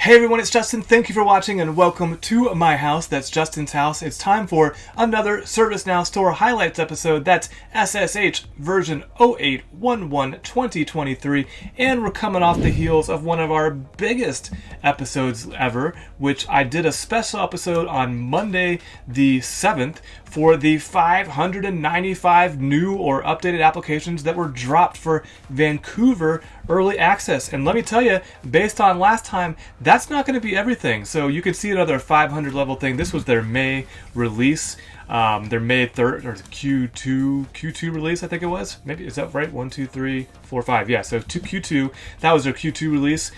Hey everyone, it's Justin. Thank you for watching and welcome to my house. That's Justin's house. It's time for another ServiceNow Store highlights episode. That's SSH version 08112023, and we're coming off the heels of one of our biggest episodes ever, which I did a special episode on Monday the 7th for the 595 new or updated applications that were dropped for Vancouver early access. And let me tell you, based on last time, that's not going to be everything. So you can see another 500 level thing. This was their May release, their May 3rd or Q2 release, I think it was. Maybe, is that right? 1, 2, 3, 4, 5. Yeah, so Q2, that was their Q2 release.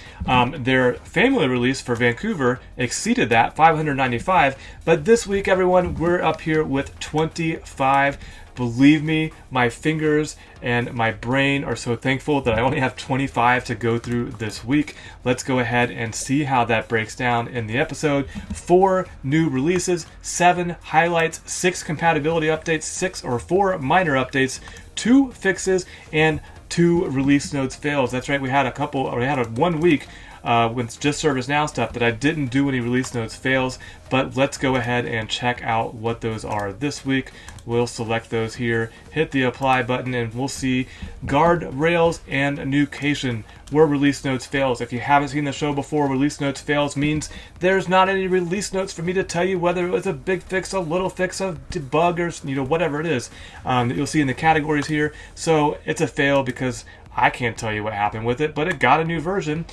Their family release for Vancouver exceeded that, 595. But this week, everyone, we're up here with 25. Believe me, my fingers and my brain are so thankful that I only have 25 to go through this week. Let's go ahead and see how that breaks down in the episode. 4 new releases, 7 highlights, 6 compatibility updates, 4 minor updates, 2 fixes, and 2 release notes fails. That's right, we had a 1 week with just ServiceNow stuff that I didn't do any release notes fails, but let's go ahead and check out what those are this week. We'll select those here, hit the apply button, and we'll see guardrails and nucation where release notes fails. If you haven't seen the show before, release notes fails means there's not any release notes for me to tell you whether it was a big fix, a little fix, a debug, or whatever it is that you'll see in the categories here. So it's a fail because I can't tell you what happened with it, but it got a new version.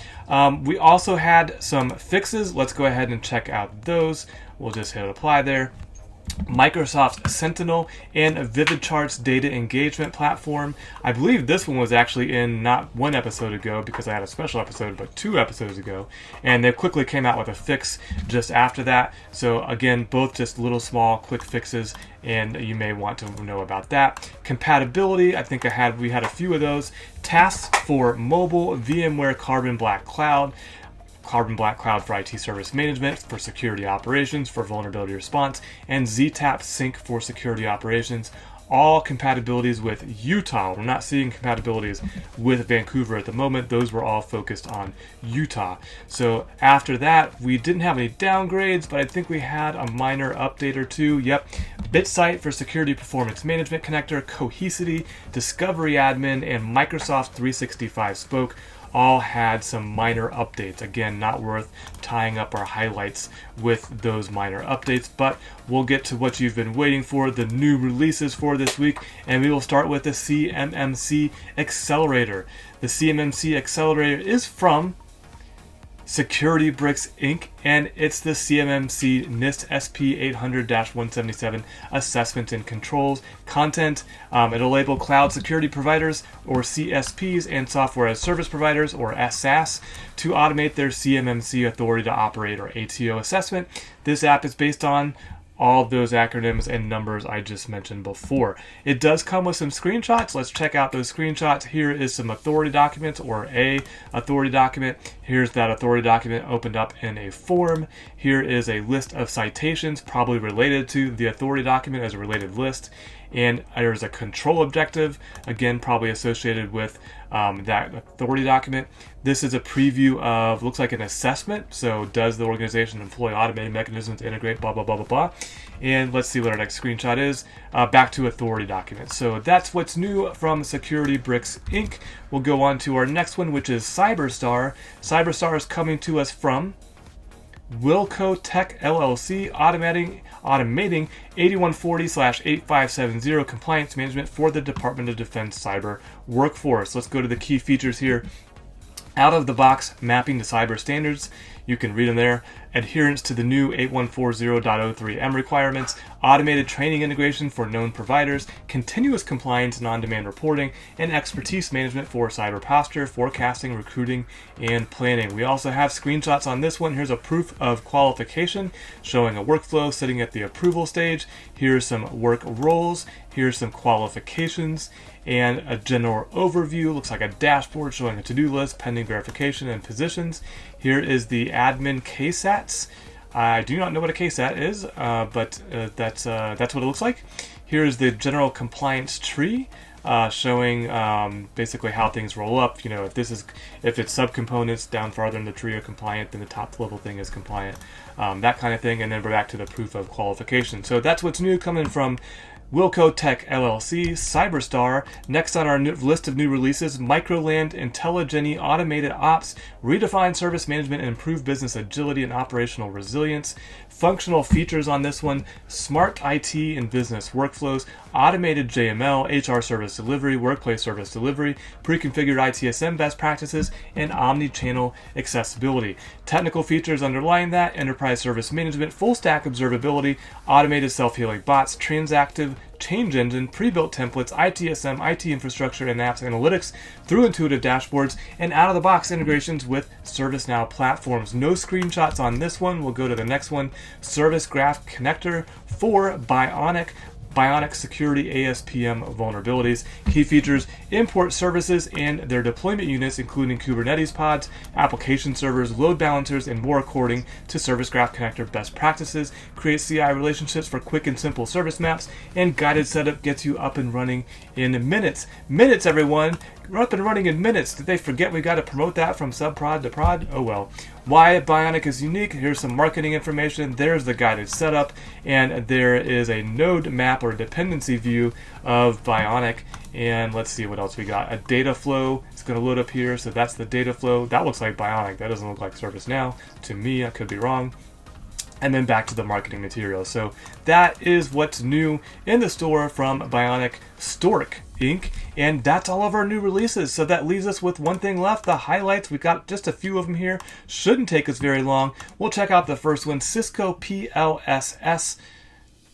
We also had some fixes. Let's go ahead and check out those. We'll just hit apply there. Microsoft Sentinel and Vivid Charts data engagement platform. I believe this one was actually in not 1 episode ago because I had a special episode, but 2 episodes ago. And they quickly came out with a fix just after that. So again, both just little small quick fixes, and you may want to know about that. Compatibility, I think we had a few of those. Tasks for mobile, VMware Carbon Black Cloud for IT service management, for security operations, for vulnerability response, and ZTAP Sync for security operations. All compatibilities with Utah. We're not seeing compatibilities with Vancouver at the moment. Those were all focused on Utah. So after that, we didn't have any downgrades, but I think we had a minor update or 2. Yep. BitSite for security performance management connector, Cohesity, Discovery Admin, and Microsoft 365 Spoke all had some minor updates. Again, not worth tying up our highlights with those minor updates, but we'll get to what you've been waiting for, the new releases for this week, and we will start with the CMMC Accelerator. The CMMC Accelerator is from SecurityBricks Inc., and it's the CMMC NIST SP 800-177 Assessment and Controls content. It'll label cloud security providers, or CSPs, and software as service providers, or SaaS, to automate their CMMC authority to operate, or ATO assessment. This app is based on all those acronyms and numbers I just mentioned before. It does come with some screenshots. Let's check out those screenshots. Here is some authority documents, or a authority document. Here's that authority document opened up in a form. Here is a list of citations probably related to the authority document as a related list. And there's a control objective, again, probably associated with that authority document. This is a preview of, looks like an assessment. So does the organization employ automated mechanisms to integrate, blah, blah, blah, blah, blah. And let's see what our next screenshot is. Back to authority documents. So that's what's new from SecurityBricks Inc. We'll go on to our next one, which is CyberSTAR. CyberSTAR is coming to us from Wilco Tech LLC, automating 8140/8570 compliance management for the Department of Defense cyber workforce. Let's go to the key features here. Out of the box mapping to cyber standards. You can read them there. Adherence to the new 8140.03M requirements, automated training integration for known providers, continuous compliance and on-demand reporting, and expertise management for cyber posture, forecasting, recruiting, and planning. We also have screenshots on this one. Here's a proof of qualification showing a workflow sitting at the approval stage. Here's some work roles. Here's some qualifications and a general overview. Looks like a dashboard showing a to-do list, pending verification, and positions. Here is the admin KSATs. I do not know what a KSAT is, but that's what it looks like. Here is the general compliance tree. showing basically how things roll up. If it's subcomponents down farther in the tree are compliant, then the top level thing is compliant, that kind of thing. And then we're back to the proof of qualification. So that's what's new coming from Wilco Tech LLC, CyberSTAR. Next on our list of new releases, Microland, Intelligeni, AutomatedOps, redefine service management and improve business agility and operational resilience. Functional features on this one: smart IT and business workflows, automated JML, HR service delivery, workplace service delivery, pre-configured ITSM best practices, and omni-channel accessibility. Technical features underlying that: enterprise service management, full stack observability, automated self-healing bots, transactive change engine, pre-built templates, ITSM, IT infrastructure, and apps analytics through intuitive dashboards, and out-of-the-box integrations with ServiceNow platforms. No screenshots on this one. We'll go to the next one. Service Graph Connector for Bionic. Bionic security ASPM vulnerabilities. Key features: import services and their deployment units, including Kubernetes pods, application servers, load balancers, and more according to Service Graph Connector best practices. Create CI relationships for quick and simple service maps, and guided setup gets you up and running in minutes. Minutes, everyone! We're up and running in minutes. Did they forget we got to promote that from subprod to prod? Oh well. Why Bionic is unique: here's some marketing information, there's the guided setup, and there is a node map or dependency view of Bionic. And let's see what else we got. A data flow, it's going to load up here, so that's the data flow. That looks like Bionic, that doesn't look like ServiceNow to me, I could be wrong. And then back to the marketing material. So that is what's new in the store from Bionic Stork Inc. And that's all of our new releases. So that leaves us with one thing left, the highlights. We've got just a few of them here. Shouldn't take us very long. We'll check out the first one, Cisco PLSS.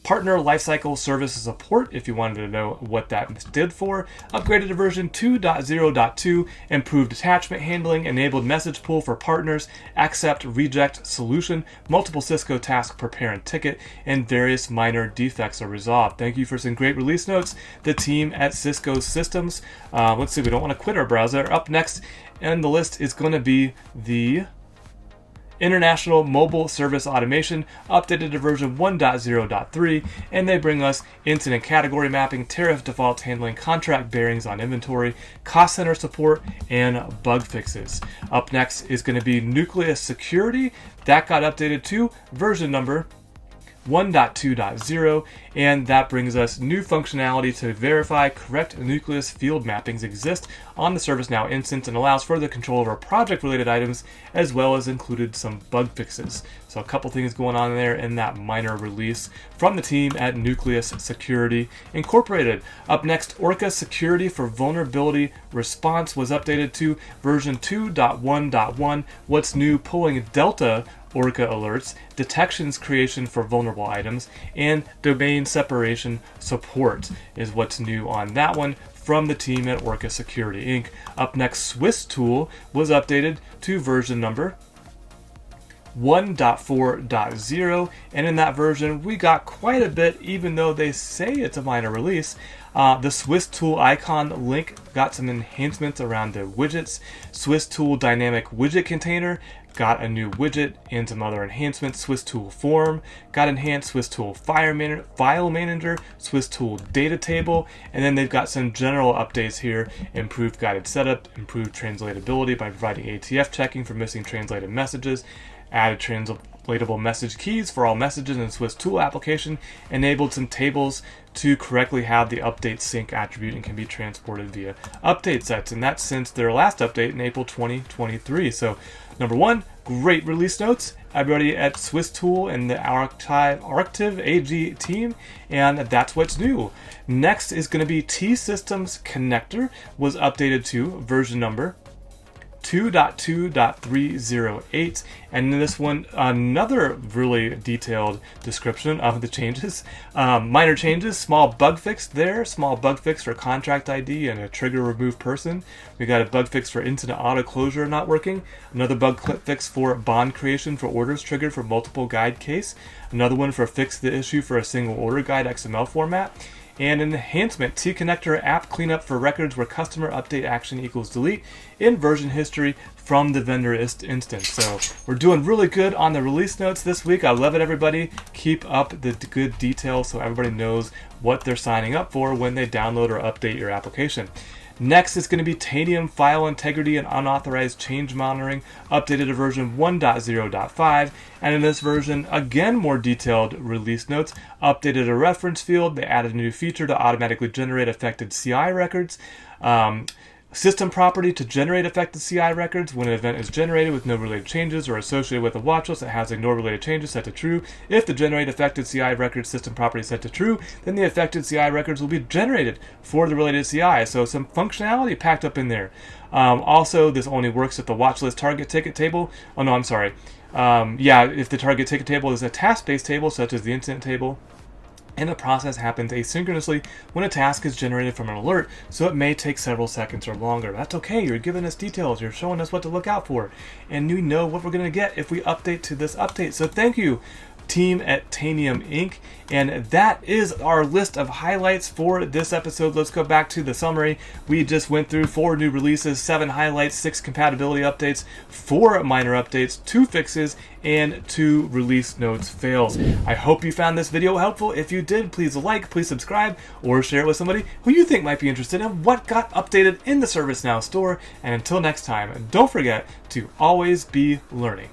Partner Lifecycle Services Support, if you wanted to know what that stood for. Upgraded to version 2.0.2, improved attachment handling, enabled message pool for partners, accept reject solution, multiple Cisco tasks per parent ticket, and various minor defects are resolved. Thank you for some great release notes, the team at Cisco Systems. Let's see, we don't want to quit our browser. Up next on the list is going to be the International Mobile Service Automation, updated to version 1.0.3, and they bring us incident category mapping, tariff defaults handling, contract bearings on inventory, cost center support, and bug fixes. Up next is going to be Nucleus Security. That got updated to version number 1.2.0, and that brings us new functionality to verify correct Nucleus field mappings exist on the ServiceNow instance, and allows further control over project-related items, as well as included some bug fixes. So a couple things going on there in that minor release from the team at Nucleus Security Incorporated. Up next, Orca Security for Vulnerability Response was updated to version 2.1.1. What's new? Pulling Delta Orca alerts, detections creation for vulnerable items, and domain separation support is what's new on that one from the team at Orca Security Inc. Up next, Swiss Tool was updated to version number 1.4.0, and in that version we got quite a bit, even though they say it's a minor release. The Swiss Tool icon link got some enhancements around the widgets. Swiss Tool Dynamic Widget Container got a new widget and some other enhancements. Swiss Tool Form got enhanced. Swiss Tool File Manager, Swiss Tool Data Table, and then they've got some general updates here. Improved guided setup, improved translatability by providing ATF checking for missing translated messages, added translatable message keys for all messages in the Swiss Tool application, enabled some tables to correctly have the update sync attribute and can be transported via update sets, and that's since their last update in April 2023. So number one, great release notes, everybody at Swiss Tool and the Arctiv AG team, and that's what's new. Next is going to be T-Systems Connector was updated to version number 2.2.308, and in this one, another really detailed description of the changes. Minor changes, small bug fix there, small bug fix for contract ID and a trigger remove person. We got a bug fix for incident auto closure not working, another bug fix for bond creation for orders triggered for multiple guide case, another one for fix the issue for a single order guide XML format, and an enhancement, T-connector app cleanup for records where customer update action equals delete in version history from the vendor instance. So we're doing really good on the release notes this week. I love it, everybody. Keep up the good details so everybody knows what they're signing up for when they download or update your application. Next is going to be Tanium file integrity and unauthorized change monitoring, updated to version 1.0.5. And in this version, again, more detailed release notes, updated a reference field. They added a new feature to automatically generate affected CI records. System property to generate affected CI records when an event is generated with no related changes or associated with a watch list that has ignore related changes set to true. If the generate affected CI record system property is set to true, then the affected CI records will be generated for the related CI. So some functionality packed up in there. Also, this only works if the watch list target ticket table. Oh no, I'm sorry. If the target ticket table is a task-based table, such as the incident table. And the process happens asynchronously when a task is generated from an alert, so it may take several seconds or longer. That's okay, you're giving us details, you're showing us what to look out for, and we know what we're going to get if we update to this update. So thank you, team at Tanium Inc. And that is our list of highlights for this episode. Let's go back to the summary. We just went through 4 new releases, 7 highlights, 6 compatibility updates, 4 minor updates, 2 fixes, and 2 release notes fails. I hope you found this video helpful. If you did, please like, please subscribe, or share it with somebody who you think might be interested in what got updated in the ServiceNow store. And until next time, don't forget to always be learning.